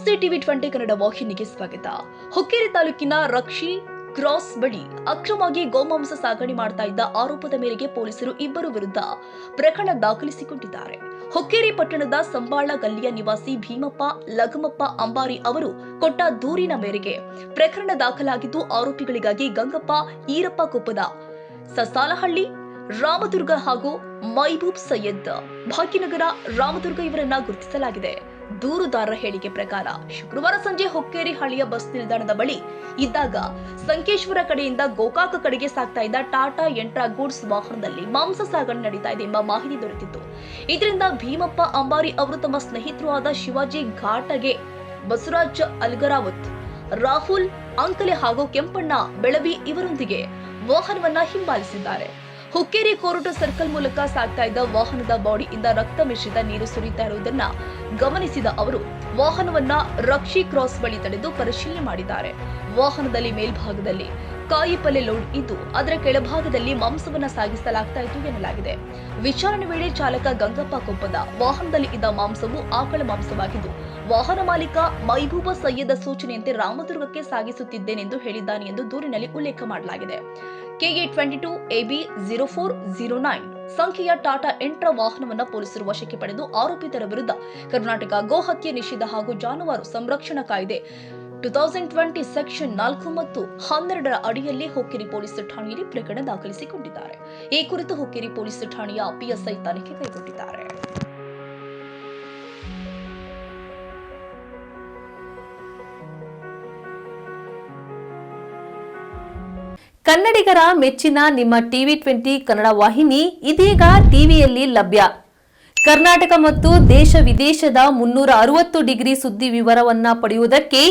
ನಮಸ್ತೆ ಟಿವಿ 20 ಕನ್ನಡ ವಾಹಿನಿಗೆ ಸ್ವಾಗತ. ಹುಕ್ಕೇರಿ ತಾಲೂಕಿನ ರಕ್ಷಿ ಕ್ರಾಸ್ ಬಳಿ ಅಕ್ರಮವಾಗಿ ಗೋಮಾಂಸ ಸಾಗಣೆ ಮಾಡ್ತಾ ಇದ್ದ ಆರೋಪದ ಮೇರೆಗೆ ಪೊಲೀಸರು ಇಬ್ಬರು ವಿರುದ್ಧ ಪ್ರಕರಣ ದಾಖಲಿಸಿಕೊಂಡಿದ್ದಾರೆ. ಹುಕ್ಕೇರಿ ಪಟ್ಟಣದ ಸಂಬಾಳ ಗಲ್ಲಿಯ ನಿವಾಸಿ ಭೀಮಪ್ಪ ಲಗಮಪ್ಪ ಅಂಬಾರಿ ಅವರು ಕೊಟ್ಟ ದೂರಿನ ಮೇರೆಗೆ ಪ್ರಕರಣ ದಾಖಲಾಗಿದ್ದು, ಆರೋಪಿಗಳಿಗಾಗಿ ಗಂಗಪ್ಪ ಈರಪ್ಪ ಕೊಪ್ಪದ ಸಸಾಲಹಳ್ಳಿ ರಾಮದುರ್ಗ ಹಾಗೂ ಮೈಬೂಬ್ ಸೈಯದ್ ಭಾಗ್ಯನಗರ ರಾಮದುರ್ಗ ಇವರನ್ನ ಗುರುತಿಸಲಾಗಿದೆ. ದೂರುದಾರರ ಹೇಳಿಕೆ ಪ್ರಕಾರ ಶುಕ್ರವಾರ ಸಂಜೆ ಹುಕ್ಕೇರಿ ಹಳಿಯ ಬಸ್ ನಿಲ್ದಾಣದ ಬಳಿ ಇದ್ದಾಗ ಸಂಕೇಶ್ವರ ಕಡೆಯಿಂದ ಗೋಕಾಕ ಕಡೆಗೆ ಸಾಗ್ತಾ ಇದ್ದ ಟಾಟಾ ಎಂಟ್ರಾ ಗೂಡ್ಸ್ ವಾಹನದಲ್ಲಿ ಮಾಂಸ ಸಾಗಣೆ ನಡೀತಾ ಇದೆ ಎಂಬ ಮಾಹಿತಿ ದೊರೆತಿತ್ತು. ಇದರಿಂದ ಭೀಮಪ್ಪ ಅಂಬಾರಿ ಅವರು ತಮ್ಮ ಸ್ನೇಹಿತರು ಆದ ಶಿವಾಜಿ ಘಾಟಗೆ, ಬಸವರಾಜ್ ಅಲ್ಗರಾವತ್, ರಾಹುಲ್ ಅಂಕಲೆ ಹಾಗೂ ಕೆಂಪಣ್ಣ ಬೆಳವಿ ಇವರೊಂದಿಗೆ ವಾಹನವನ್ನ ಹಿಂಬಾಲಿಸಿದ್ದಾರೆ. ಹುಕ್ಕೇರಿ ಕೋರ್ಟ್ ಸರ್ಕಲ್ ಮೂಲಕ ಸಾಗ್ತಾ ಇದ್ದ ವಾಹನದ ಬಾಡಿಯಿಂದ ರಕ್ತ ಮಿಶ್ರಿತ ನೀರು ಸುರಿತಾ ಇರುವುದನ್ನ ಗಮನಿಸಿದ ಅವರು ವಾಹನವನ್ನ ರಕ್ಷಿ ಕ್ರಾಸ್ ಬಳಿ ತಡೆದು ಪರಿಶೀಲನೆ ಮಾಡಿದ್ದಾರೆ. ವಾಹನದಲ್ಲಿ ಮೇಲ್ಭಾಗದಲ್ಲಿ ಕಾಯಿ ಪಲ್ಯ ಲೋಡ್ ಇದ್ದು, ಅದರ ಕೆಳಭಾಗದಲ್ಲಿ ಮಾಂಸವನ್ನ ಸಾಗಿಸಲಾಗ್ತಾ ಇತ್ತು ಎನ್ನಲಾಗಿದೆ. ವಿಚಾರಣೆ ವೇಳೆ ಚಾಲಕ ಗಂಗಪ್ಪ ಕೊಪ್ಪದ ವಾಹನದಲ್ಲಿ ಇದ್ದ ಮಾಂಸವು ಆಕಳ ಮಾಂಸವಾಗಿದ್ದು, ವಾಹನ ಮಾಲೀಕ ಮೈಬೂಬ ಸೈಯದ ಸೂಚನೆಯಂತೆ ರಾಮದುರ್ಗಕ್ಕೆ ಸಾಗಿಸುತ್ತಿದ್ದೇನೆಂದು ಹೇಳಿದ್ದಾನೆ ಎಂದು ದೂರಿನಲ್ಲಿ ಉಲ್ಲೇಖ ಮಾಡಲಾಗಿದೆ. KA22 AB 0409 ಸಂಖ್ಯೆಯ ಟಾಟಾ ಎಂಟ್ರಾ ವಾಹನವನ್ನ ಪೊಲೀಸರು ವಶಕ್ಕೆ ಪಡೆದು ಆರೋಪಿತರ ವಿರುದ್ಧ ಕರ್ನಾಟಕ ಗೋ ಹತ್ಯೆ ನಿಷೇಧ ಹಾಗೂ ಜಾನುವಾರು ಸಂರಕ್ಷಣಾ ಕಾಯ್ದೆ 2020 ಸೆಕ್ಷನ್ 4 ಮತ್ತು 12ರ ಅಡಿಯಲ್ಲಿ ಹುಕ್ಕೇರಿ ಪೊಲೀಸ್ ಠಾಣೆಯಲ್ಲಿ ಪ್ರಕರಣ ದಾಖಲಿಸಿಕೊಂಡಿದ್ದಾರೆ. ಈ ಕುರಿತು ಹುಕ್ಕೇರಿ ಪೊಲೀಸ್ ಠಾಣೆಯ PSI ತನಿಖೆ ಕೈಗೊಂಡಿದ್ದಾರೆ. ಕನ್ನಡಿಗರ ಮೆಚ್ಚಿನ ನಿಮ್ಮ ಟಿವಿ 20 ಕನ್ನಡ ವಾಹಿನಿ ಇದೀಗ ಟಿವಿಯಲ್ಲಿ ಲಭ್ಯ. ಕರ್ನಾಟಕ ಮತ್ತು ದೇಶ ವಿದೇಶದ 360 ಡಿಗ್ರಿ ಸುದ್ದಿ ವಿವರವನ್ನ ಪಡೆಯುವುದಕ್ಕೆ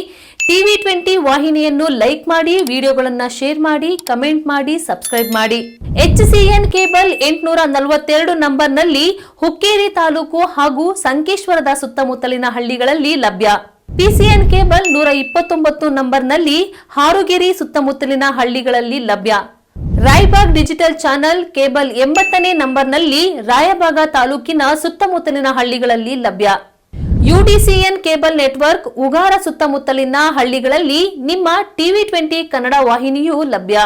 ಟಿವಿ 20 ವಾಹಿನಿಯನ್ನು ಲೈಕ್ ಮಾಡಿ, ವಿಡಿಯೋಗಳನ್ನು ಶೇರ್ ಮಾಡಿ, ಕಮೆಂಟ್ ಮಾಡಿ, ಸಬ್ಸ್ಕ್ರೈಬ್ ಮಾಡಿ. HCN ಕೇಬಲ್ 842 ನಂಬರ್ನಲ್ಲಿ ಹುಕ್ಕೇರಿ ತಾಲೂಕು ಹಾಗೂ ಸಂಕೇಶ್ವರದ ಸುತ್ತಮುತ್ತಲಿನ ಹಳ್ಳಿಗಳಲ್ಲಿ ಲಭ್ಯ. PCN ಕೇಬಲ್ 129 ನಂಬರ್ನಲ್ಲಿ ಹಾರುಗೆರೆ ಸುತ್ತಮುತ್ತಲಿನ ಹಳ್ಳಿಗಳಲ್ಲಿ ಲಭ್ಯ. ರಾಯಬಾಗ್ ಡಿಜಿಟಲ್ ಚಾನೆಲ್ ಕೇಬಲ್ 80ನೇ ನಂಬರ್ನಲ್ಲಿ ರಾಯಬಾಗ ತಾಲೂಕಿನ ಸುತ್ತಮುತ್ತಲಿನ ಹಳ್ಳಿಗಳಲ್ಲಿ ಲಭ್ಯ. UDCN ಕೇಬಲ್ ನೆಟ್ವರ್ಕ್ ಉಗಾರ ಸುತ್ತಮುತ್ತಲಿನ ಹಳ್ಳಿಗಳಲ್ಲಿ ನಿಮ್ಮ ಟಿವಿ 20 ಕನ್ನಡ ವಾಹಿನಿಯೂ ಲಭ್ಯ.